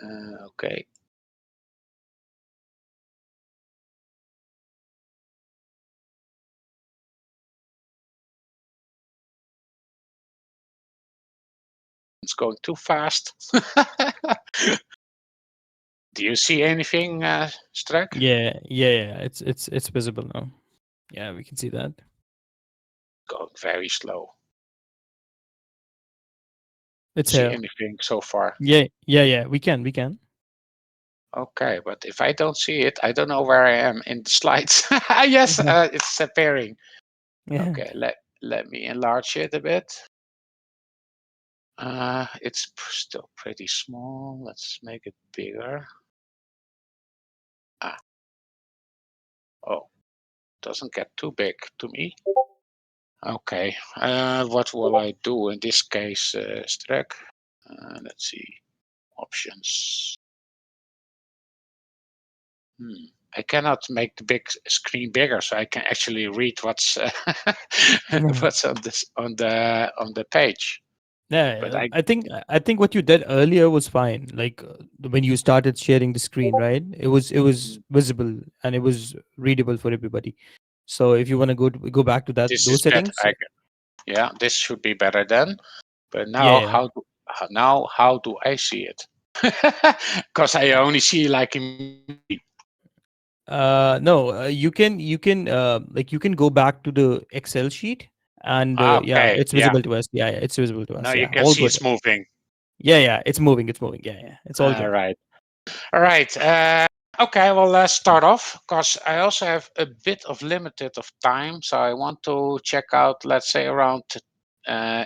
Okay. It's going too fast. Do you see anything, Strek? Yeah. It's visible now. Yeah, we can see that. Going very slow. It's See here. anything so far? Yeah. We can. Okay, but if I don't see it, I don't know where I am in the slides. Yes, Mhm. it's appearing. Yeah. Okay, let me enlarge it a bit. It's still pretty small. Let's make it bigger. Ah, oh, doesn't get too big to me. Okay, what will I do in this case, Strek? Let's see, options. I cannot make the big screen bigger, so I can actually read what's Mhm. what's on the page. But Yeah, I I think what you did earlier was fine. Like when you started sharing the screen, right? It was mm, visible and it was readable for everybody. So if you want to go back to that this those is better. settings, Yeah, this should be better then. But yeah, now yeah. how do I see it? Because I Uh, only see like in. no, you can go back to the Excel sheet and yeah, Okay, it's yeah. visible to us. Yeah, it's visible to Now us. you Yeah, can all see good. it's moving. Yeah, it's moving. It's moving. Yeah, it's all All good. right. All right. Okay, well, let's start off because I also have a bit of limited of time. So I want to check out, let's say, around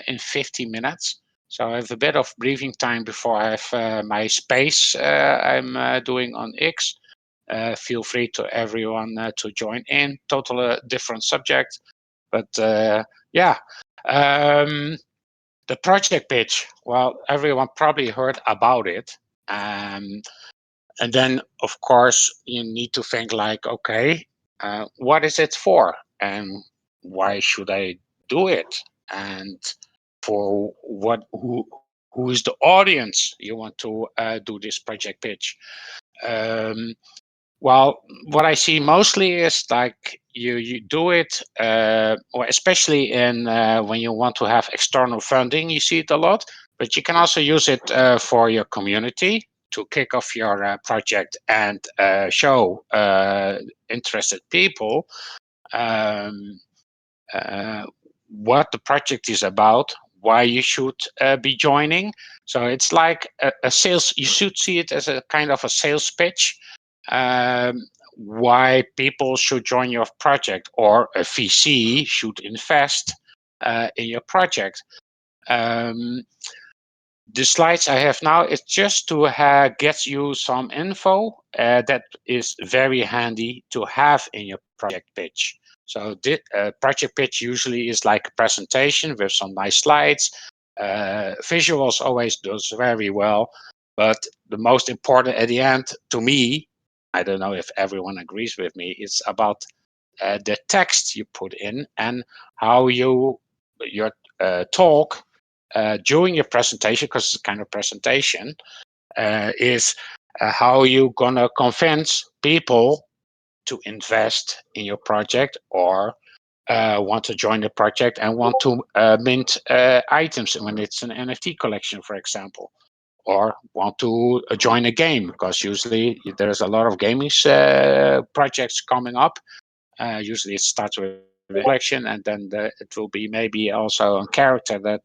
in 50 minutes. So I have a bit of breathing time before I have my space I'm doing on X. Feel free to everyone to join in. Total different subject. But yeah. Um, the project pitch. Well, everyone probably heard about it. Um, and then, of course, you need to think like, okay, what is it for? And why should I do it? And for what, who is the audience you want to do this project pitch? Um, well, what I see mostly is like you do it, or especially in when you want to have external funding, you see it a lot. But you can also use it for your community to kick off your project and show interested people um, uh, what the project is about, why you should be joining. So it's like a sales. You should see it as a kind of a sales pitch. Um, why people should join your project or a VC should invest in your project. Um, the slides I have now is just to get you some info that is very handy to have in your project pitch. So the project pitch usually is like a presentation with some nice slides. Visuals always does very well, but the most important at the end to me, I don't know if everyone agrees with me, it's about the text you put in and how your talk during your presentation, because it's a kind of presentation, is how you gonna convince people to invest in your project or want to join the project and want to mint items when it's an NFT collection, for example, or want to join a game because usually there's a lot of gaming projects coming up. Usually it starts with a collection and then it will be maybe also a character that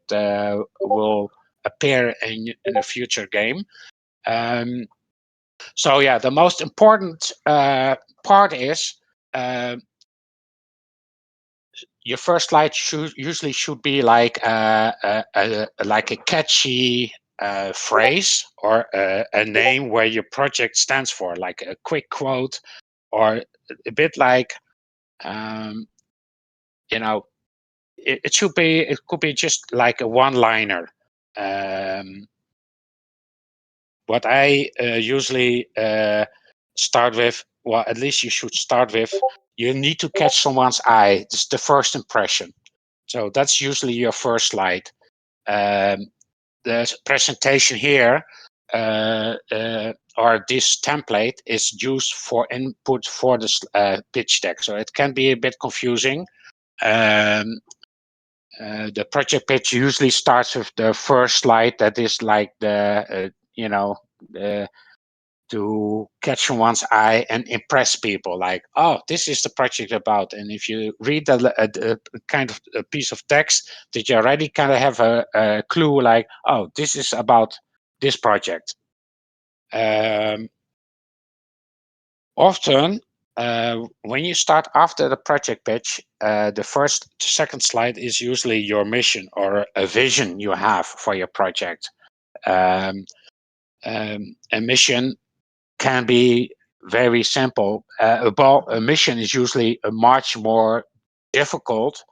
will appear in a future game. Um, so yeah, the most important part is uh, your first slide should be like a catchy phrase or a name where your project stands for, like a quick quote or a bit like um, you know it could be just like a one liner. um, what I usually start with, well, at least you should start with, you need to catch someone's eye. It's the first impression. So that's usually your first slide. um, the presentation here or this template is used for input for the pitch deck. So it can be a bit confusing. Um, the project pitch usually starts with the first slide that is like the to catch someone's eye and impress people, like, oh, this is the project about. And if you read a kind of a piece of text, that you already kind of have a clue, like, oh, this is about this project. um, Often, when you start after the project pitch, the second slide is usually your mission or a vision you have for your project. um, a mission can be very simple. A mission is usually a much more difficult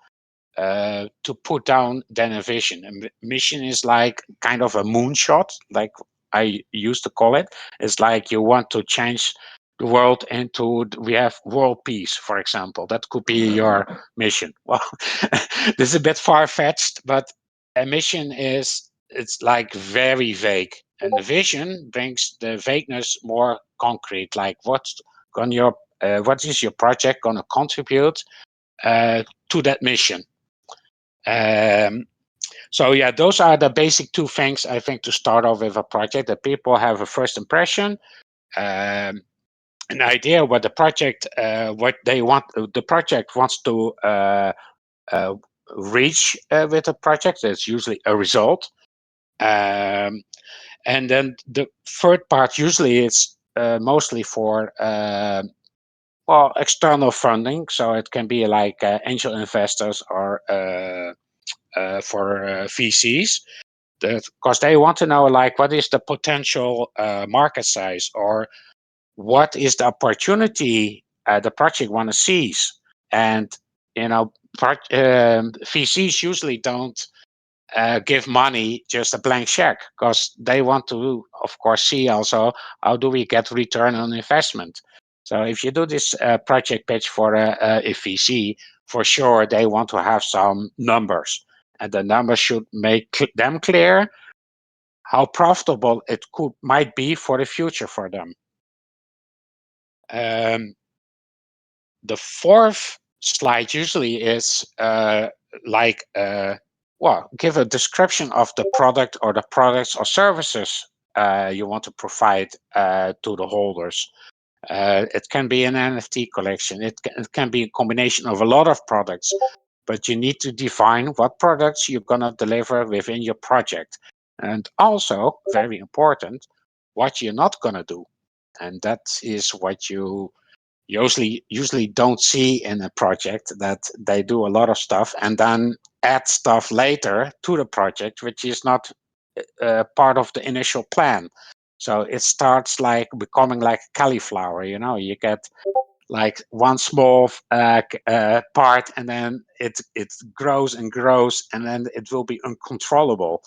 to put down than a vision. Mission is like kind of a moonshot, like I used to call it. It's like you want to change the world into, we have world peace, for example. That could be your mission. Well, this is a bit far fetched, but a mission is, it's like very vague, and the vision brings the vagueness more concrete. Like what is your project going to contribute to that mission? Um, so yeah, those are the basic two things I think to start off with a project, that people have a first impression, um, an idea what the project, what they want, the project wants to uh, reach with a project. It's usually a result, um, and then the third part usually is mostly for well, external funding. So it can be like angel investors or for VCs, because they want to know, like, what is the potential market size, or what is the opportunity the project want to seize. And VCs usually don't give money just a blank check, because they want to, of course, see also how do we get return on investment. So if you do this project pitch for a VC, for sure they want to have some numbers, and the numbers should make them clear how profitable it might be for the future for them. Um, the fourth slide usually is well, give a description of the product or the products or services you want to provide to the holders. It can be an NFT collection. It can be a combination of a lot of products, but you need to define what products you're going to deliver within your project. And also, very important, what you're not going to do. And that is what you usually don't see in a project, that they do a lot of stuff and then add stuff later to the project, which is not part of the initial plan. So it starts like becoming like cauliflower. You get like one small part, and then it grows and grows, and then it will be uncontrollable.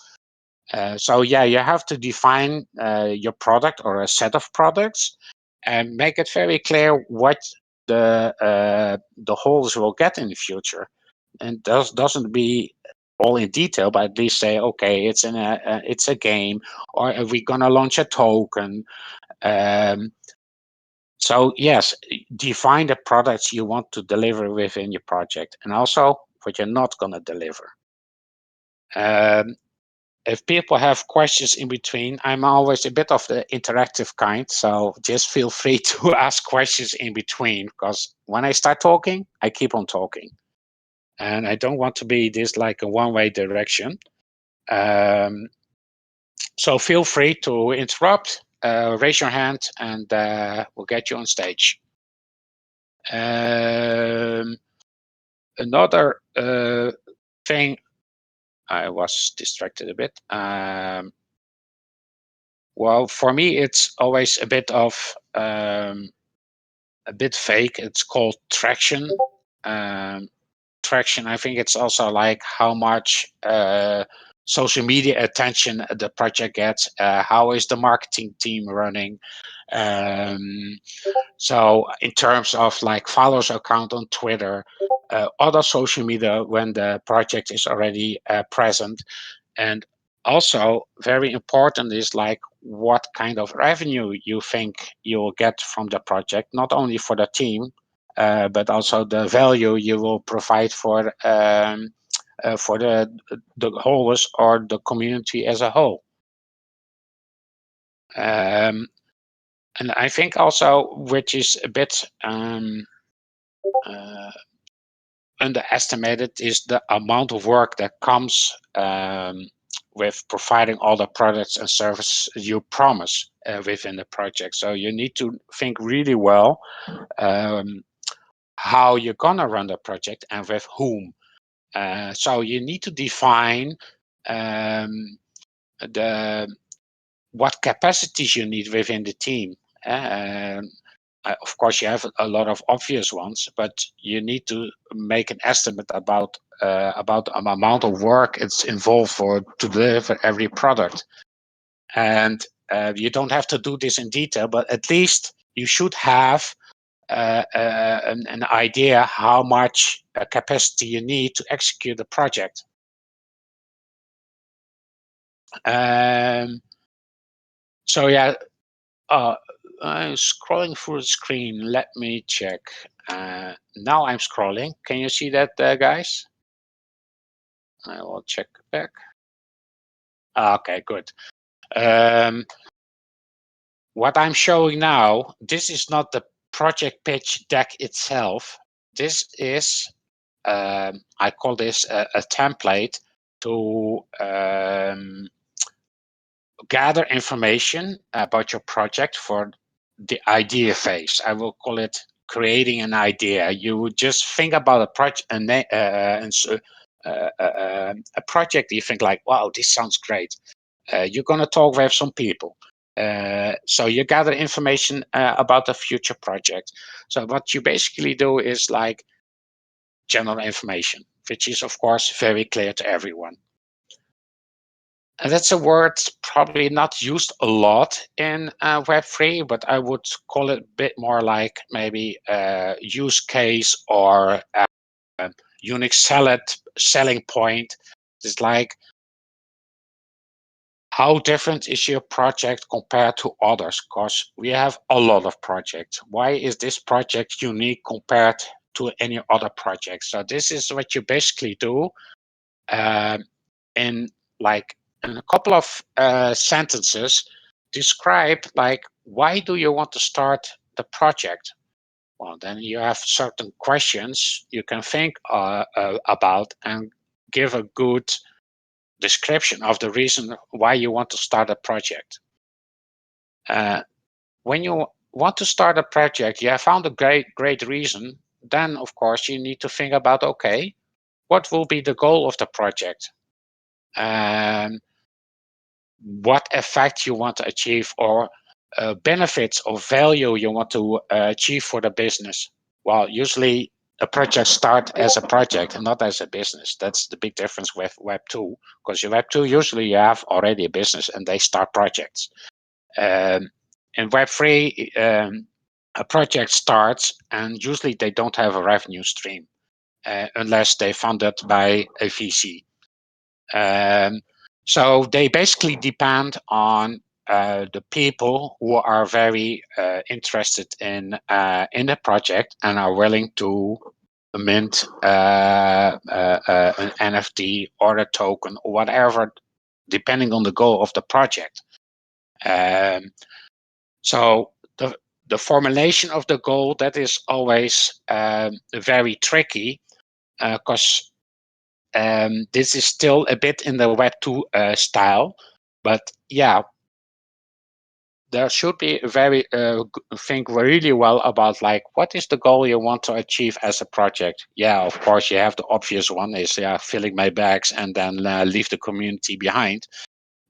So yeah, you have to define your product or a set of products, and make it very clear what the holders will get in the future. And doesn't be all in detail, but at least say, okay, it's a game, or are we gonna launch a token? Um, so yes, define the products you want to deliver within your project, and also what you're not gonna deliver. Um, if people have questions in between, I'm always a bit of the interactive kind, so just feel free to ask questions in between, because when I start talking, I keep on talking. And I don't want to be this like a one-way direction. Um, so feel free to interrupt, raise your hand, and we'll get you on stage. Um, Another thing, I was distracted a bit. Well, for me, it's always a bit fake. It's called traction. Um, Traction. I think it's also like how much social media attention the project gets. How is the marketing team running? Um, so in terms of like followers account on Twitter, other social media when the project is already present. And also very important is like what kind of revenue you think you'll get from the project, not only for the team, but also the value you will provide for the holders or the community as a whole. Um, and I think also, which is a bit uh, underestimated, is the amount of work that comes with providing all the products and services you promise within the project. So you need to think really well um, how you're gonna run the project and with whom. So you need to define um, the what capacities you need within the team. Of course, you have a lot of obvious ones, but you need to make an estimate about the amount of work it's involved for to deliver every product. And you don't have to do this in detail, but at least you should have an idea how much capacity you need to execute the project. Um, so yeah, uh, I'm scrolling through the screen. Let me check. Now I'm scrolling. Can you see that, guys? I will check back. Okay, good. Um, what I'm showing now, this is not the project pitch deck itself. This is, I call this a template to gather information about your project for the idea phase. I will call it creating an idea. You would just think about a project, a project. You think like, wow, this sounds great. You're gonna talk with some people. So you gather information about the future project. So what you basically do is like general information, which is of course very clear to everyone. And that's a word probably not used a lot in Web3, but I would call it a bit more like maybe use case or unique selling point. It's like, how different is your project compared to others? Because we have a lot of projects. Why is this project unique compared to any other project? So this is what you basically do um, in like in a couple of sentences. Describe like, why do you want to start the project? Well, then you have certain questions you can think about and give a good description of the reason why you want to start a project. Uh, when you want to start a project, you have found a great reason. Then, of course, you need to think about, okay, what will be the goal of the project? Um, what effect you want to achieve, or benefits or value you want to achieve for the business. Well, usually a project start as a project and not as a business. That's the big difference with Web 2, because in Web 2 usually you have already a business and they start projects. In Web 3, a project starts and usually they don't have a revenue stream unless they funded by a VC. So they basically depend on the people who are very interested in the project and are willing to mint an NFT or a token or whatever, depending on the goal of the project. Um, so the formulation of the goal, that is always very tricky because this is still a bit in the Web 2 style, but yeah, there should be very think really well about like, what is the goal you want to achieve as a project. Yeah, of course you have the obvious one is, yeah, filling my bags and then leave the community behind.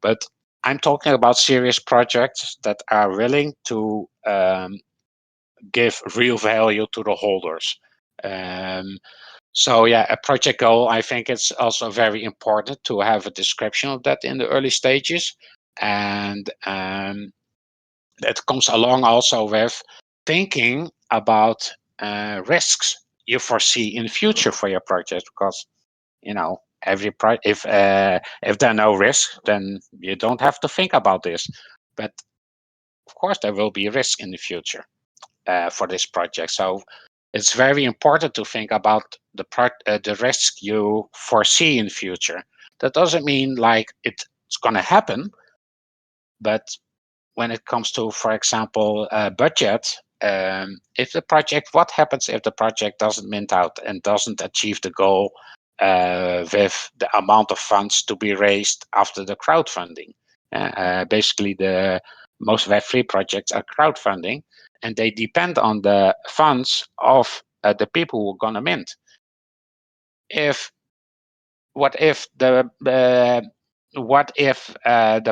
But I'm talking about serious projects that are willing to give real value to the holders. Um, so yeah, a project goal, I think it's also very important to have a description of that in the early stages. And that comes along also with thinking about risks you foresee in the future for your project, because every if there are no risks, then you don't have to think about this. but of course there will be risk in the future for this project. So it's very important to think about the risk you foresee in future. That doesn't mean like it's going to happen, but when it comes to, for example, budget, if the project, what happens if the project doesn't mint out and doesn't achieve the goal with the amount of funds to be raised after the crowdfunding? Basically, the most Web3 projects are crowdfunding, and they depend on the funds of the people who are gonna mint. If what if the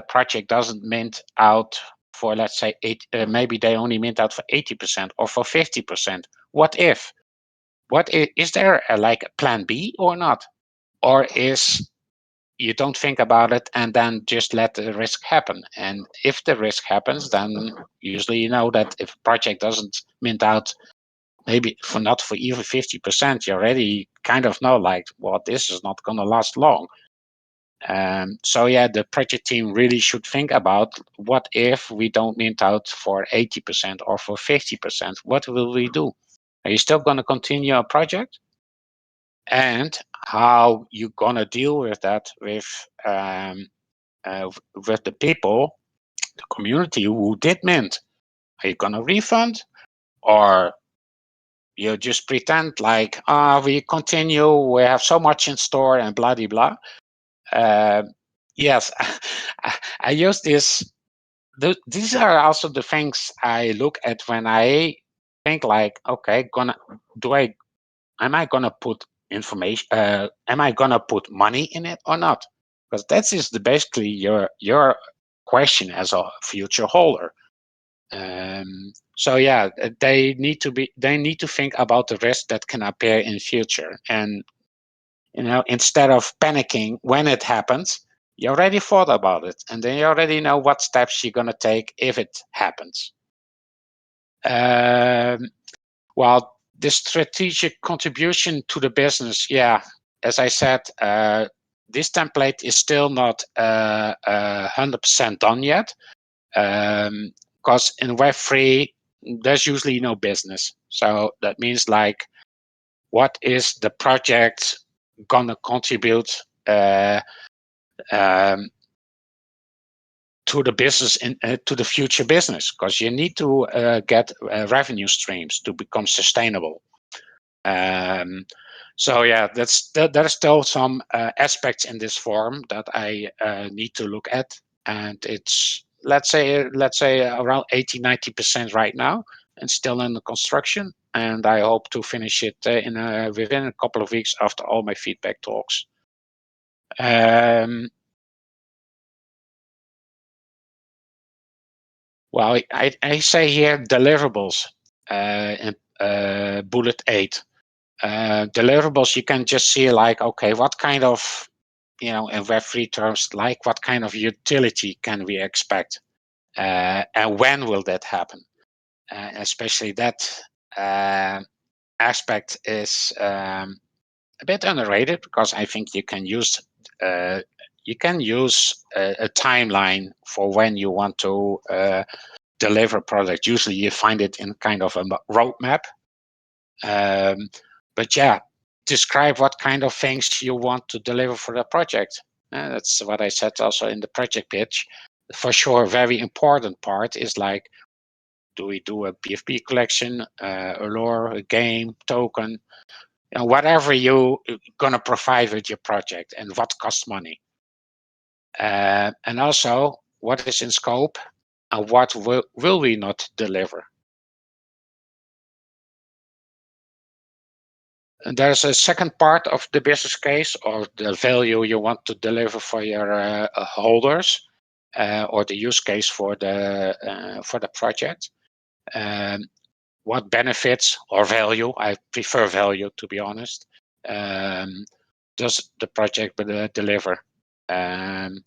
project doesn't mint out for, let's say, maybe they only mint out for 80% or for 50%? Is there like a plan B or not? Or is you don't think about it and then just let the risk happen? And if the risk happens, then usually you know that if a project doesn't mint out, maybe for not for even 50%, you already kind of know like, well, this is not going to last long. So yeah, the project team really should think about, what if we don't mint out for 80% or for 50%? What will we do? Are you still going to continue a project? And how you gonna deal with that with the people, the community who did mint? Are you gonna refund, or you just pretend like, we continue, we have so much in store and blah blah blah? Yes, I use this. These are also the things I look at when I think like, okay, gonna do I am I gonna put information? Am I gonna put money in it or not? Because that is basically your question as a future holder. So yeah, they need to think about the risk that can appear in future, and instead of panicking when it happens, you already thought about it, and then you already know what steps you're gonna take if it happens. Um, Well, the strategic contribution to the business, yeah, as I said, this template is still not 100% done yet, because in Web3, there's usually no business. So that means like, what is the project gonna contribute um, to the business, to the future business? Because you need to get revenue streams to become sustainable. Um, so yeah, there are still some aspects in this form that I need to look at, and it's, let's say around 80-90% right now, and still in the construction. And I hope to finish it within a couple of weeks after all my feedback talks. Um, well, I say here deliverables in bullet 8. Deliverables, you can just see like, okay, what kind of, in Web3 terms, like what kind of utility can we expect, and when will that happen? Especially that aspect is a bit underrated, because I think uh, you can use a timeline for when you want to deliver product. Usually, you find it in kind of a roadmap. Um, but yeah, describe what kind of things you want to deliver for the project. That's what I said also in the project pitch. For sure, a very important part is like, do we do a PFP collection, a lore, a game, token, whatever you gonna provide with your project, and what costs money. And also, what is in scope, and what will we not deliver. And there's a second part of the business case, or the value you want to deliver for your holders, or the use case for the project. Um, what benefits or value? I prefer value, to be honest. Um, does the project deliver? Um,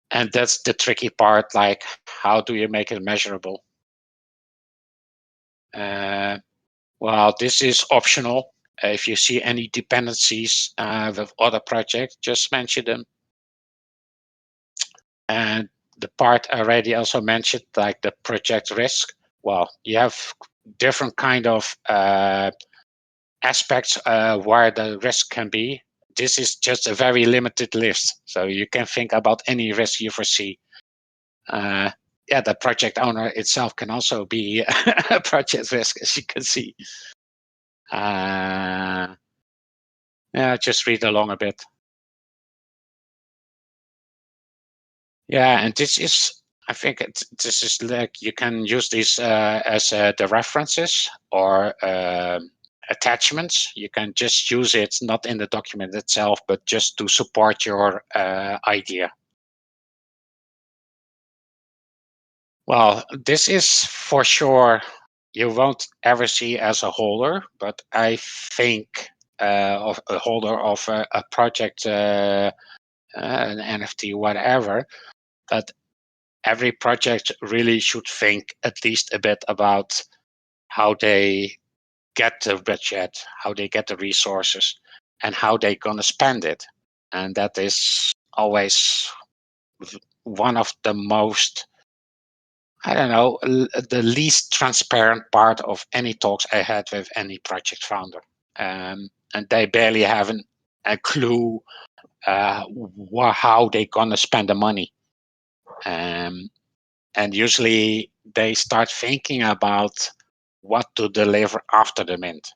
and that's the tricky part. Like, how do you make it measurable? Uh, Well, this is optional. If you see any dependencies with other projects, just mention them. And the part I already also mentioned, like the project risk. Well, you have different kind of aspects where the risk can be. This is just a very limited list, so you can think about any risk you foresee. Uh, yeah, the project owner itself can also be a project risk, as you can see. Uh, yeah, just read along a bit. Yeah, and this is, I think this is like you can use these as the references or attachments. You can just use it not in the document itself, but just to support your idea. Well, this is for sure you won't ever see as a holder, but I think of a holder of a project, an NFT, whatever. But every project really should think at least a bit about how they get the budget, how they get the resources, and how they're going to spend it. And that is always one of the most, I don't know, the least transparent part of any talks I had with any project founder. And they barely have a clue how they're going to spend the money. Um, and usually they start thinking about what to deliver after the mint.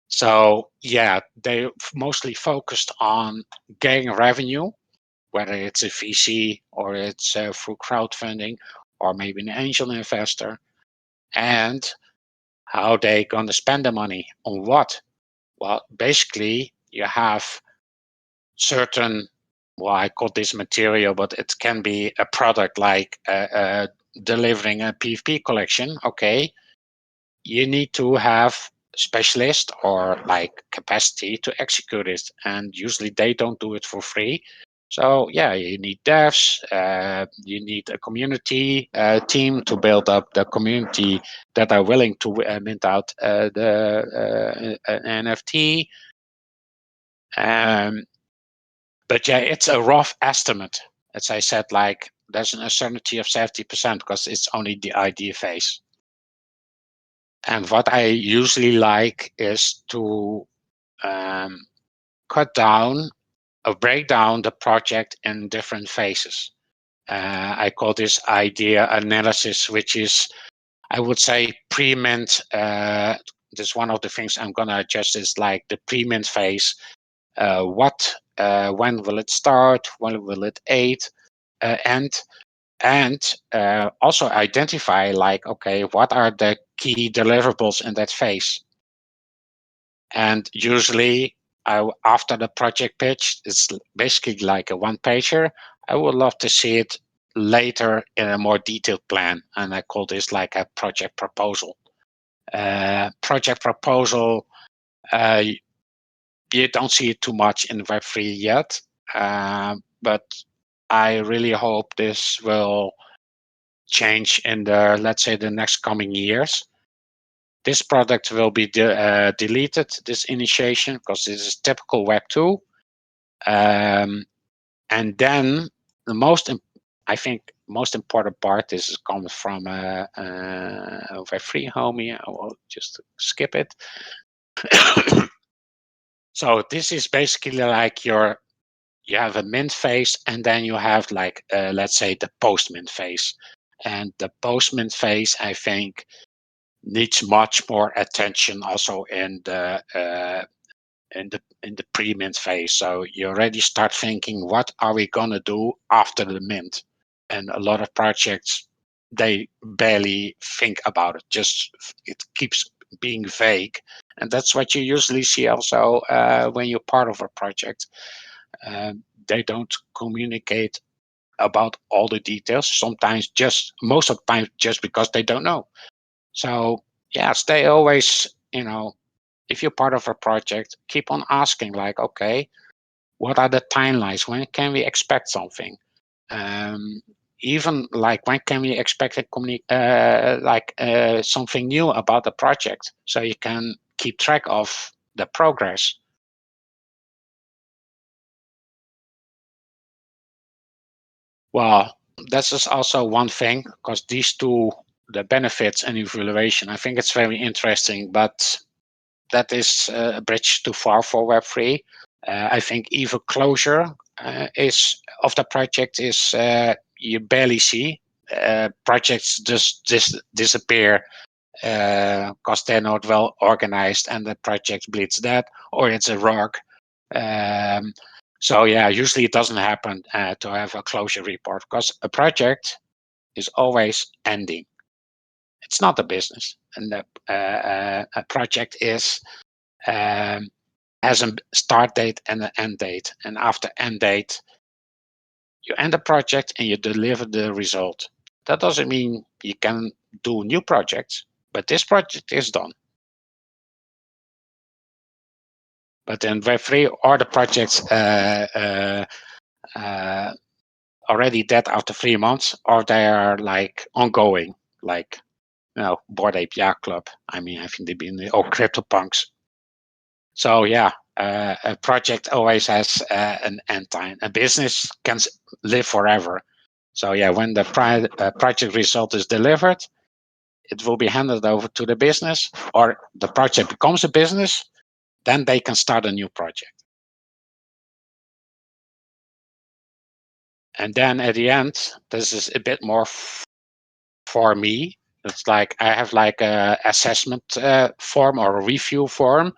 So yeah, they mostly focused on getting revenue, whether it's a VC or it's through crowdfunding or maybe an angel investor, and how they going to spend the money on what. Well, basically you have certain, well, I call this material, but it can be a product like delivering a PFP collection. Okay, you need to have specialist or like capacity to execute it, and usually they don't do it for free. So yeah, you need devs, you need a community team to build up the community that are willing to mint out the NFT. um, but yeah, it's a rough estimate. As I said, like there's an uncertainty of 70% because it's only the idea phase. And what I usually like is to um, cut down or break down the project in different phases. I call this idea analysis, which is, I would say, pre-mint. This is one of the things I'm going to adjust is like the pre-mint phase. When will it start? When will it end? And also identify like, okay, what are the key deliverables in that phase? And usually, after the project pitch, it's basically like a one pager. I would love to see it later in a more detailed plan. And I call this like a project proposal. Project proposal, uh, you don't see it too much in Web3 yet. But I really hope this will change in the, let's say, the next coming years. This product will be deleted, this initiation, because this is typical Web 2. And then the I think, most important part, this is coming from Web 3 homie. I will just skip it. So this is basically like you have a mint phase, and then you have like, let's say, the post mint phase. And the post mint phase, I think, needs much more attention also in the pre-mint phase. So you already start thinking, what are we gonna do after the mint? And a lot of projects, they barely think about it. Just it keeps being vague, and that's what you usually see also when you're part of a project. They don't communicate about all the details. Sometimes, just most of the time, just because they don't know. So yeah, stay always, if you're part of a project, keep on asking like, okay, what are the timelines? When can we expect something? Um, Even like, when can we expect something new about the project, so you can keep track of the progress. Well, That's just also one thing, because these two, the benefits and evaluation, I think it's very interesting, but that is a bridge too far for Web3. I think even closure is of the project is you barely see. Projects just disappear because they're not well organized and the project bleeds dead, or it's a rug. Um, so yeah, usually it doesn't happen to have a closure report, because a project is always ending. It's not a business, and a project is um, has a start date and an end date. And after end date, you end a project and you deliver the result. That doesn't mean you can do new projects, but this project is done. But in Web3, all the projects uh, already dead after 3 months, or they are like ongoing, like Bored Ape Yacht Club. I mean, I think they've been or CryptoPunks. So yeah, a project always has an end time. A business can live forever. So yeah, when the project result is delivered, it will be handed over to the business, or the project becomes a business. Then they can start a new project. And then at the end, this is a bit more for me. It's like I have like a assessment form or a review form.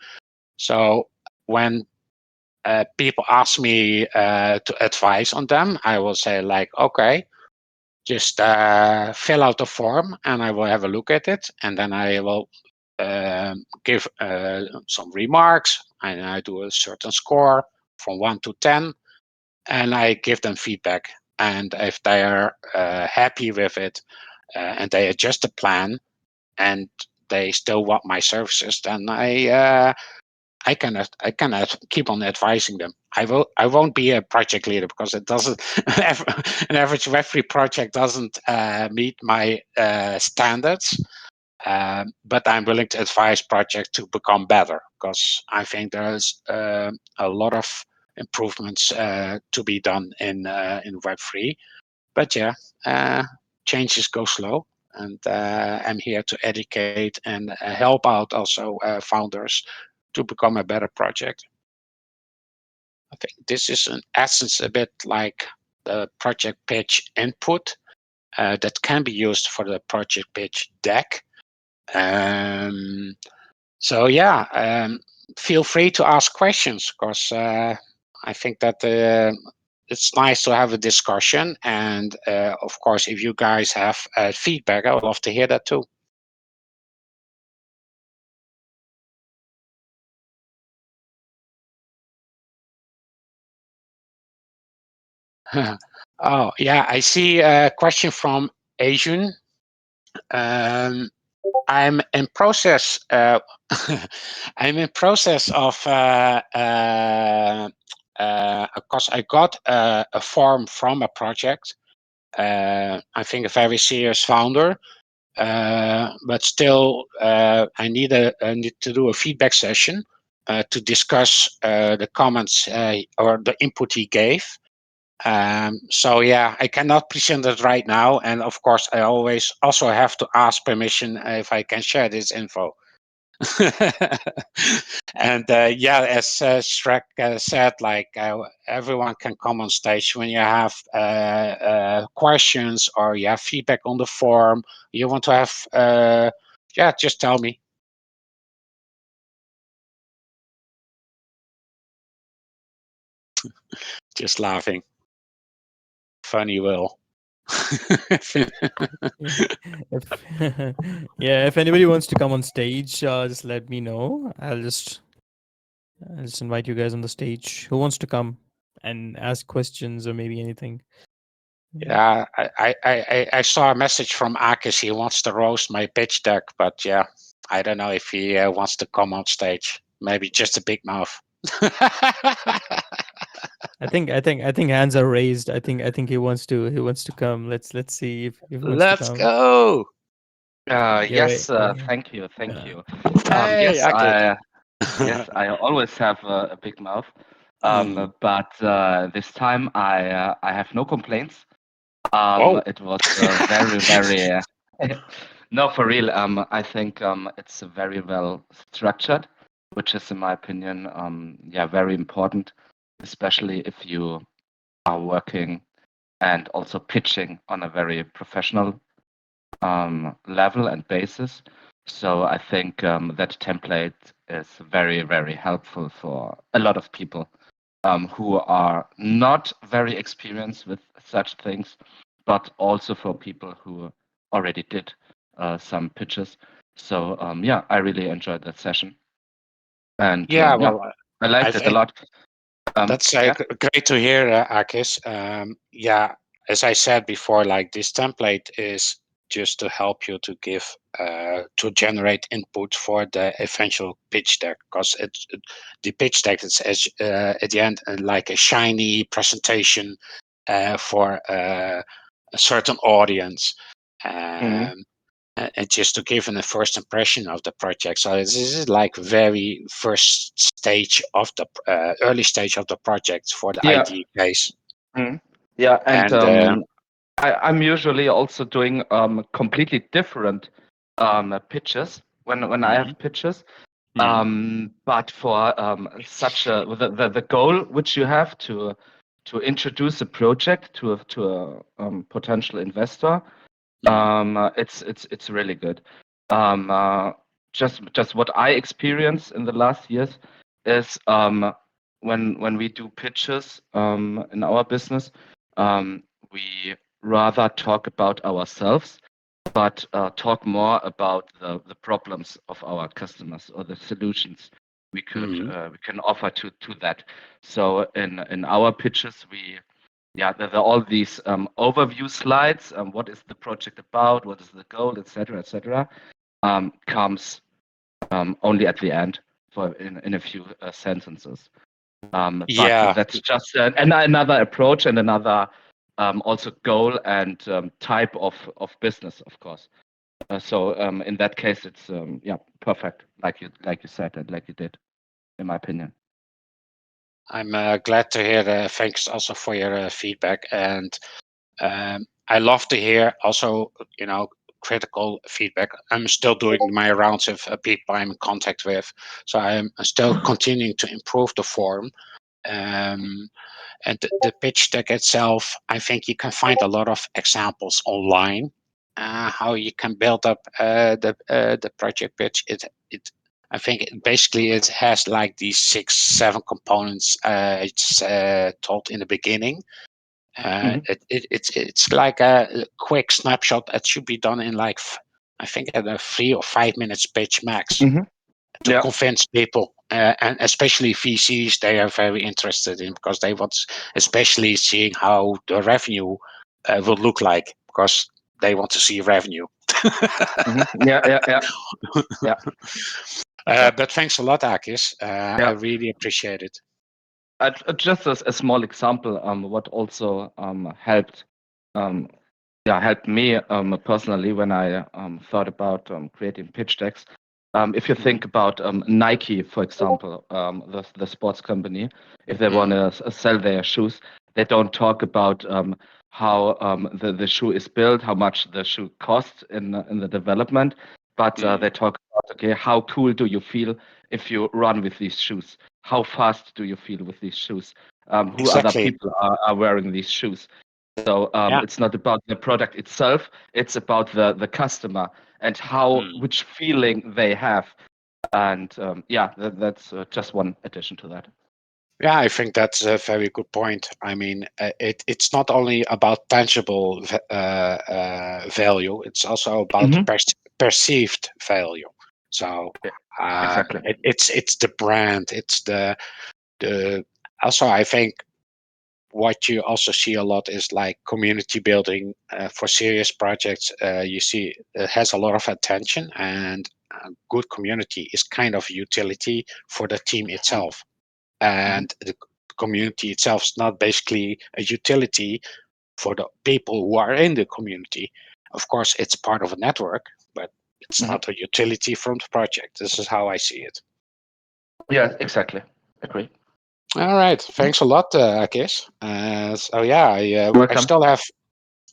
So when people ask me to advise on them, I will say like, okay, just fill out the form and I will have a look at it, and then I will give some remarks, and I do a certain score from 1 to 10, and I give them feedback. And if they are happy with it and they adjust the plan and they still want my services, then I cannot keep on advising them. I won't be a project leader because it doesn't. An average Web3 project doesn't meet my standards. But I'm willing to advise projects to become better, because I think there's a lot of improvements to be done in Web3. But yeah, uh, changes go slow, and I'm here to educate and help out also founders to become a better project. I think this is in essence a bit like the project pitch input that can be used for the project pitch deck. Um, so yeah, feel free to ask questions, because I think that it's nice to have a discussion. And of course, if you guys have feedback, I would love to hear that too. Oh yeah, I see a question from Asian. Um, I'm in process. I'm in process of because I got a form from a project. I think a very serious founder, but still, I need to do a feedback session to discuss the comments or the input he gave. So yeah, I cannot present it right now, and of course, I always also have to ask permission if I can share this info. And yeah, as Shrek said, like everyone can come on stage when you have questions or you have feedback on the forum. You want to have, yeah, just tell me. Just laughing. Funny Will. If yeah, if anybody wants to come on stage, just let me know. I'll just invite you guys on the stage. Who wants to come and ask questions or maybe anything? Mm. Yeah, I saw a message from Akis. He wants to roast my pitch deck, but yeah, I don't know if he wants to come on stage. Maybe just a big mouth. I think hands are raised. I think he wants to come. Let's see if he wants to Let's come. go. Yes, Yeah. thank you, thank Uh, you. Hey, Yes, Akis. I always have a big mouth, Mm. but this time I have no complaints. Oh, It was very, very. No, for real. I think it's very well structured, which is, in my opinion, yeah, very important, especially if you are working and also pitching on a very professional level and basis. So I think that template is very, very helpful for a lot of people who are not very experienced with such things, but also for people who already did some pitches. So yeah, I really enjoyed that session, and yeah. yeah, Well, I I liked it a think lot. that's Yeah. great to hear, Akis. Yeah, as I said before, like this template is just to help you to give to generate input for the eventual pitch deck, because the pitch deck is at the end like a shiny presentation for a certain audience. Mhm. Um, and just to give a first impression of the project. So this is like very first stage of the early stage of the project for the Yeah. idea phase. Mhm. Yeah, and And I'm usually also doing completely different pitches when I mhm, have pitches. mhm, But for such a the goal which you have to introduce a project to a potential investor, mhm, it's really good. Um, uh, just what I experience in the last years is when we do pitches in our business, we rather talk about ourselves, but talk more about the problems of our customers or the solutions mhm. we can offer to that. So in our pitches, we yeah, there are all these overview slides. What is the project about? What is the goal, etc., etc. Comes only at the end for in a few sentences. But Yeah, that's just another approach and another also goal and type of business, of course. So in that case, it's yeah, perfect, like you said and like you did, in my opinion. I'm glad to hear. Thanks also for your feedback, and I love to hear also, critical feedback. I'm still doing my rounds of people I'm in contact with, so I'm still continuing to improve the form. Um, and the pitch deck itself, I think you can find a lot of examples online how you can build up the project pitch. I think basically it has like these 6 7 components it's told in the beginning. Hmm. It's like a quick snapshot that should be done in like I think at a 3 or 5 minutes pitch max Hmm. to Yeah. convince people, and especially VCs, they are very interested in, because they want, especially seeing how the revenue will look like, because they want to see revenue. Hmm. Yeah. Yeah. Yeah. Yeah. Yeah. But thanks a lot, Akis. I Yeah. really appreciate it. Just as a small example, what also helped, um, yeah, helped me personally when I thought about creating pitch decks. If you Mm, think about Nike, for example, the sports company, if they want mm, to sell their shoes, they don't talk about how the shoe is built, how much the shoe costs in the development, but mm. they talk about, okay, how cool do you feel if you run with these shoes? How fast do you feel with these shoes? Who other Exactly. people are wearing these shoes? So Yeah. it's not about the product itself; it's about the customer and how Mm. which feeling they have. And yeah, that's just one addition to that. Yeah, I think that's a very good point. I mean, it's not only about tangible value; it's also about Hmm. perceived value. So Exactly. it's the brand. It's the also, I think what you also see a lot is like community building for serious projects. You see it has a lot of attention, and a good community is kind of utility for the team itself, Hmm. and the community itself is not basically a utility for the people who are in the community. Of course, it's part of a network, but it's Hmm. not a utility from the project. This is how I see it. Yeah, exactly. Agree. All right, Yeah. thanks a lot, Akis. So yeah, I Welcome. still have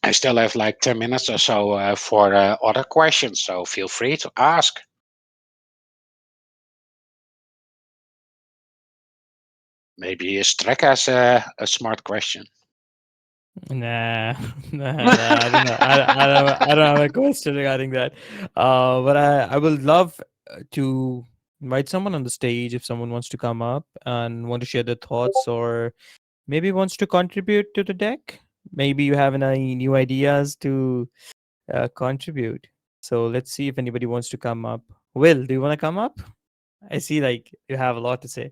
I still have like 10 minutes or so for other questions, so feel free to ask. Maybe Strek has a smart question. Nah, nah, I don't know. I don't have a question regarding that. But I would love to invite someone on the stage if someone wants to come up and want to share their thoughts, or maybe wants to contribute to the deck. Maybe you have any new ideas to contribute. So let's see if anybody wants to come up. Will, do you want to come up? I see like you have a lot to say.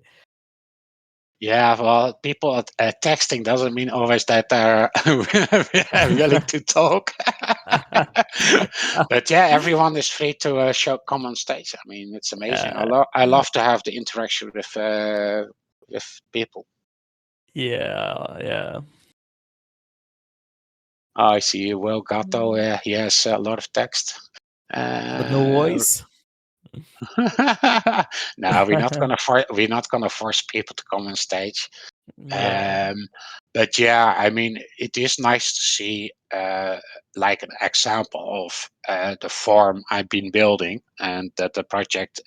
Yeah, well, people texting doesn't mean always that they're willing to talk. But yeah, everyone is free to show come on stage. I mean, it's amazing. Uh, I love to have the interaction with people. yeah, yeah. Oh, I see. Will Gatto, he has a lot of text. But no Uh, voice. no, we're not gonna force people to come on stage. Yeah. But yeah, I mean, it is nice to see like an example of the form I've been building, and that the project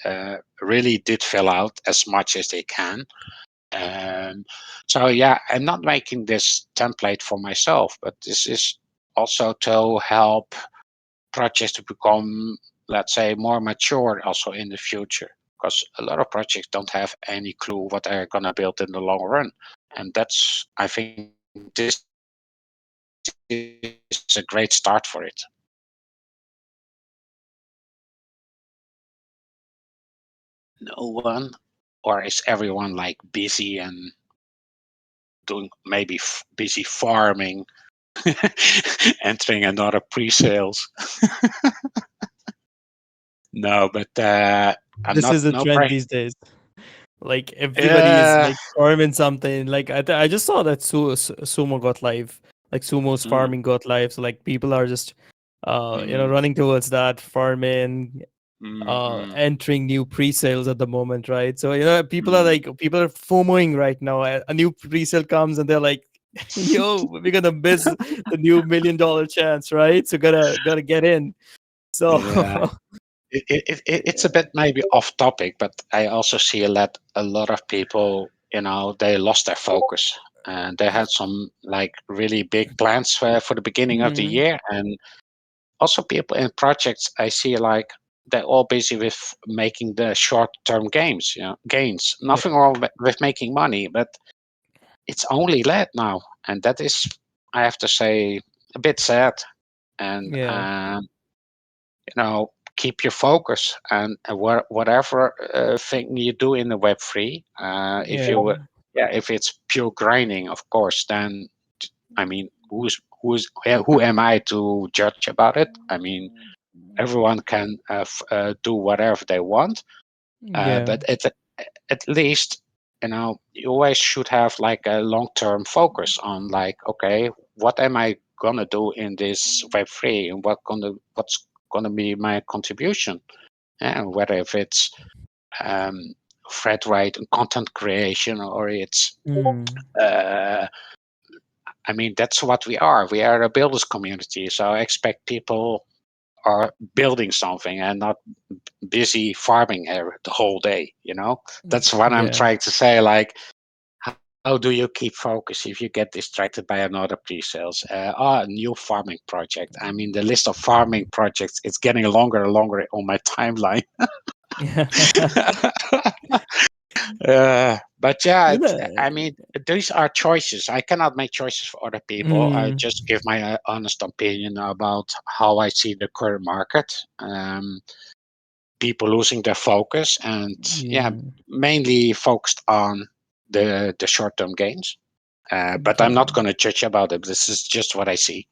really did fill out as much as they can. Um, so yeah, I'm not making this template for myself, but this is also to help projects to become, let's say, more mature also in the future. Because a lot of projects don't have any clue what they're gonna build in the long run, and that's, I think, this is a great start for it. No one, or is everyone like busy and doing maybe busy farming, entering another pre-sales? No, but I'm This not is a no trend pre. these days. Like everybody is Yeah. like farming something. Like I just saw that Sumo got live. Like Sumo's Mm, farming got live. So like people are just mm, running towards that farming, mm, mm, entering new pre-sales at the moment, right? So mm. people are FOMOing right now. A new pre-sale comes and they're like, "Yo, we're gonna miss the new $1 million chance, right? So gotta get in." So Yeah. It's a bit maybe off topic, but I also see a lot of people, they lost their focus, and they had some like really big plans for the beginning of the hmm, year, and also people in projects I see like they're all busy with making the short-term gains. yeah, Nothing wrong with making money, but it's only that now, and that is, I have to say, a bit sad. And yeah, keep your focus, and whatever thing you do in the Web3, if yeah, you yeah, if it's pure grinding, of course, then I mean, who am I to judge about it? I mean, everyone can do whatever they want, yeah, but at least, you always should have like a long-term focus on, like, okay, what am I gonna do in this Web3, and what's gonna be my contribution, and whether if it's um, thread write and content creation, or it's mm, uh, I mean, that's what we are. We are a builders community, so I expect people are building something and not busy farming the whole day. That's what I'm yeah. trying to say. Like, how do you keep focus if you get distracted by another pre-sales? A new farming project. I mean, the list of farming projects, it's getting longer and longer on my timeline. But yeah, You know, I mean, these are choices. I cannot make choices for other people. I mm, just give my honest opinion about how I see the current market. People losing their focus, and yeah, mm, mainly focused on the short-term gains. But I'm yeah. not going to judge about it. This is just what I see.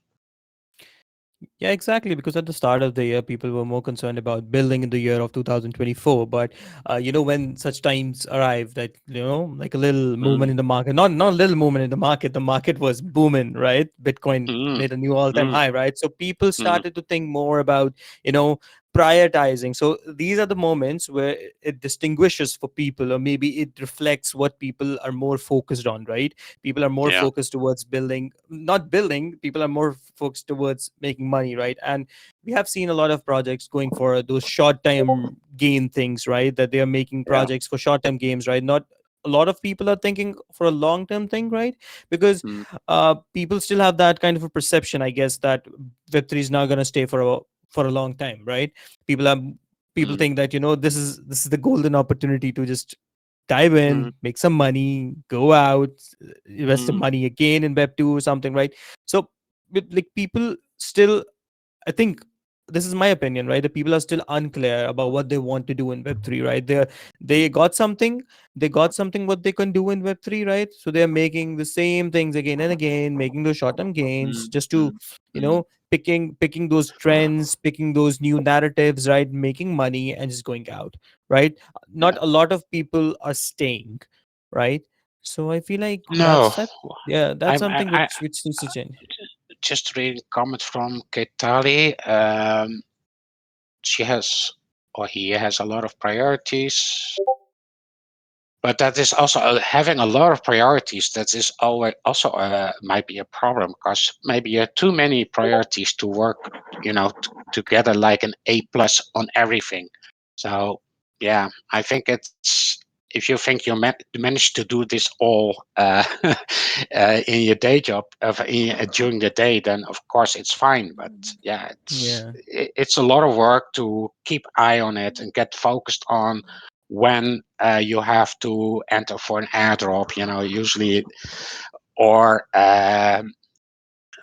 Yeah, exactly. Because at the start of the year, people were more concerned about building in the year of 2024. But when such times arrived, that like a little movement Mm, in the market, not a little movement in the market was booming, right? Bitcoin mm, made a new all-time mm, high, right? So people mm, started to think more about you know prioritizing. So these are the moments where it distinguishes for people, or maybe it reflects what people are more focused on, right? People are more Yeah. focused towards building, not building, people are more focused towards making money, right? And we have seen a lot of projects going for those short term gain things, right? That they are making Yeah. projects for short term games, right? Not a lot of people are thinking for a long term thing, right? Because Mm, people still have that kind of a perception, I guess, that Web3 is not going to stay for a long time, right? People are people mm, think that, this is the golden opportunity to just dive mm, in, make some money, go out, invest some mm. money again in Web 2 or something, right? So like people still, I think, this is my opinion, right? The people are still unclear about what they want to do in Web3, right? They got something, what they can do in Web3, right? So they're making the same things again and again, making those short-term gains Mm, just to, mm, you mm, know, picking those trends, picking those new narratives, right? Making money and just going out, right? Not yeah. a lot of people are staying, right? So I feel like No, yeah, that's I'm something I which needs to change. just reading comment from Ketali. She has or he has a lot of priorities, but that is also having a lot of priorities. That is always also might be a problem because maybe you have too many priorities to work, together like an A plus on everything. So yeah, I think it's if you think you manage to do this all in your day job during the day, then of course it's fine. But yeah, Yeah. it's a lot of work to keep eye on it and get focused on when you have to enter for an airdrop, usually, or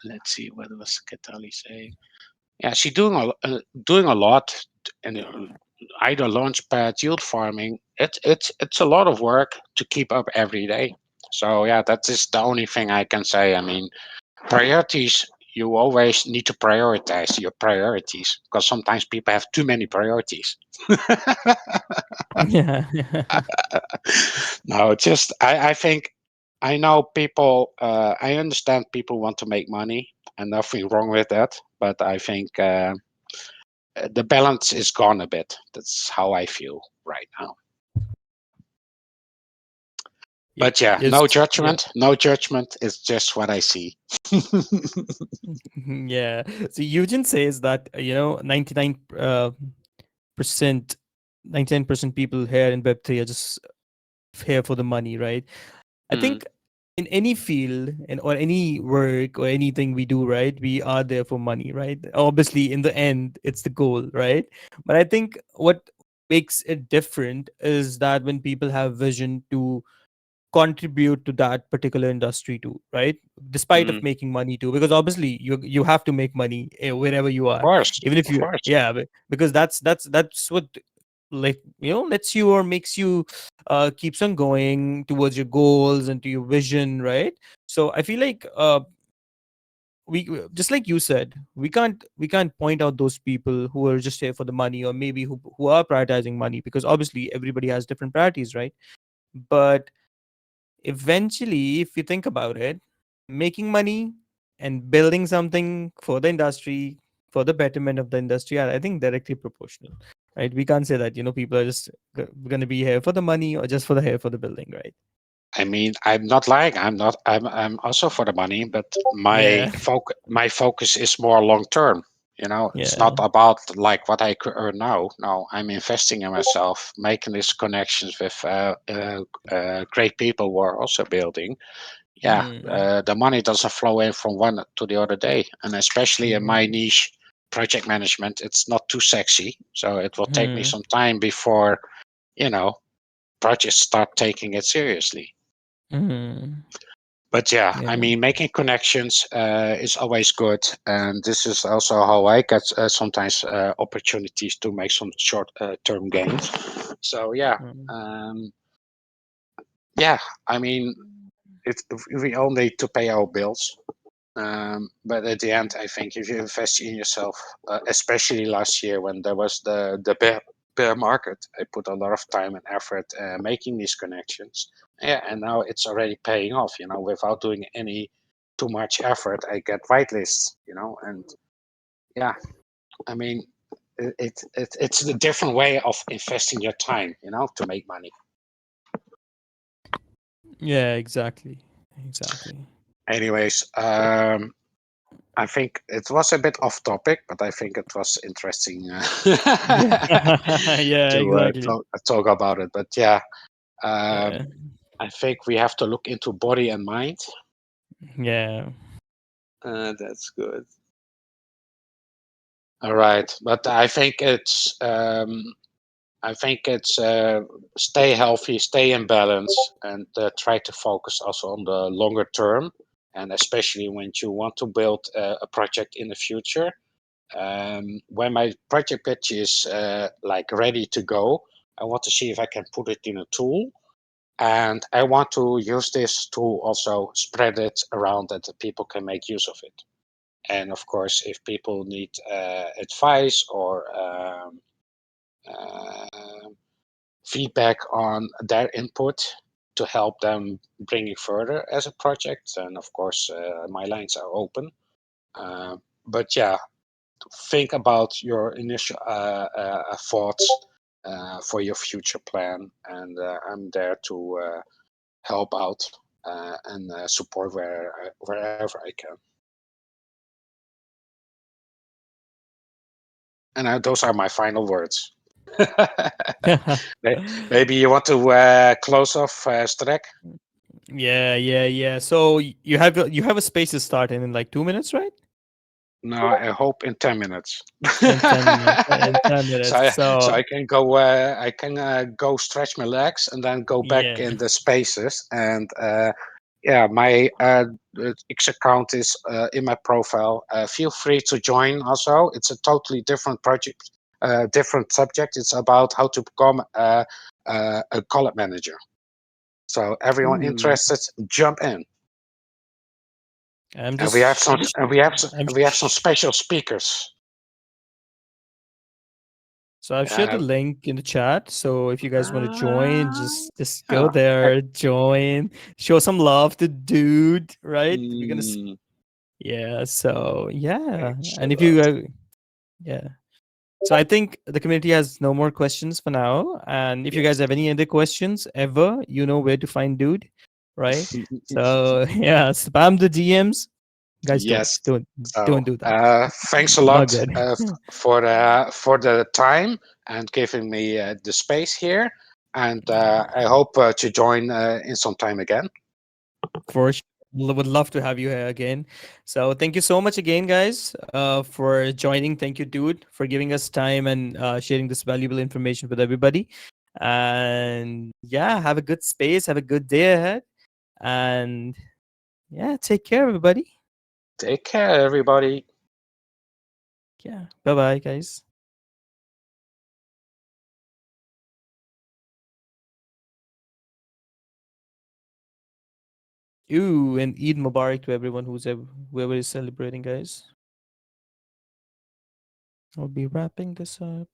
let's see, what was Katali saying? Yeah, she's doing a lot, and either launchpad, yield farming. It's a lot of work to keep up every day. So yeah, that is the only thing I can say. I mean, priorities. You always need to prioritize your priorities because sometimes people have too many priorities. Yeah. No, just I think I know people. I understand people want to make money, and nothing wrong with that. But I think the balance is gone a bit. That's how I feel right now. Yep. But yeah, no Just yeah. judgment. No judgment. It's just what I see. Yeah. So Eugene says that percent 99% people here in Web3 are just here for the money, right? I Mm, think in any field and or any work or anything we do, right, we are there for money, right? Obviously, in the end, it's the goal, right? But I think what makes it different is that when people have vision to contribute to that particular industry too, right? Despite of mm, making money too, because obviously you have to make money wherever you of are, course, even if of you, course. yeah, because that's what, like, lets you or makes you keeps on going towards your goals and to your vision, right? So I feel like we, just like you said, we can't point out those people who are just here for the money, or maybe who are prioritizing money, because obviously everybody has different priorities, right? But eventually, if you think about it, making money and building something for the industry, for the betterment of the industry, are, I think, directly proportional, right? We can't say that people are just going to be here for the money or just for the here for the building, right? I mean, I'm not lying. I'm not. I'm also for the money, but Yeah. my focus is more long term. It's not Yeah. about like what I could earn now. No, I'm investing in myself, making these connections with great people who are also building. Yeah, Mm, the money doesn't flow in from one to the other day, and especially in my mm, niche, project management, it's not too sexy. So it will take me mm, some time before you know projects start taking it seriously. mm. But yeah, I Yeah. mean, making connections is always good, and this is also how I get sometimes opportunities to make some short-term gains. So yeah, Mm, um, yeah. I mean, we all need to pay our bills, but at the end, I think if you invest in yourself, especially last year when there was the bear market, I put a lot of time and effort making these connections. Yeah, and now it's already paying off. Without doing any too much effort, I get whitelists. And yeah, I mean, it's a different way of investing your time, to make money. Yeah, exactly. Exactly. Anyways, I think it was a bit off topic, but I think it was interesting Yeah. Yeah, to exactly. talk about it. But yeah, Yeah. I think we have to look into body and mind. Yeah. That's good. All right, but I think it's stay healthy, stay in balance, and try to focus also on the longer term, and especially when you want to build a project in the future. When my project pitch is like ready to go, I want to see if I can put it in a tool, and I want to use this tool also spread it around that the people can make use of it. And of course, if people need advice or uh, feedback on their input to help them bring it further as a project, then of course my lines are open. But yeah, think about your initial thoughts for your future plan, and I'm there to help out and support wherever I can. And those are my final words. Maybe you want to close off, Strek? Yeah, yeah, yeah. So you have a space to start in like 2 minutes, right? No, I hope in 10 minutes. In 10 minutes. In 10 minutes. So So I can go. I can go stretch my legs and then go back yeah. in the spaces. And yeah, my X account is in my profile. Feel free to join. Also, it's a totally different project, different subject. It's about how to become a college manager. So everyone Ooh. interested, jump in. I'm And we have just some, and we have, I'm and we have some special speakers. So I've shared the Uh, link in the chat. So if you guys want to join, uh, just go yeah. there, join, show some love to dude, right? Mm, Yeah. So yeah, and if you excellent. yeah. So I think the community has no more questions for now. And if you guys Yes. have any other questions ever, you know where to find dude, right? So yeah, spam the DMs, guys. Don't Yes. don't So don't do that. thanks a Not lot good. for the time and giving me the space here. And I hope to join in some time again. For sure. Would love to have you here again. So thank you so much again, guys, for joining. Thank you, dude, for giving us time and sharing this valuable information with everybody. And yeah, have a good space. Have a good day ahead. And yeah, take care, everybody. Take care, everybody. Yeah. Bye bye, guys. Ooh, and Eid Mubarak to everyone whoever is celebrating, guys. I'll be wrapping this up.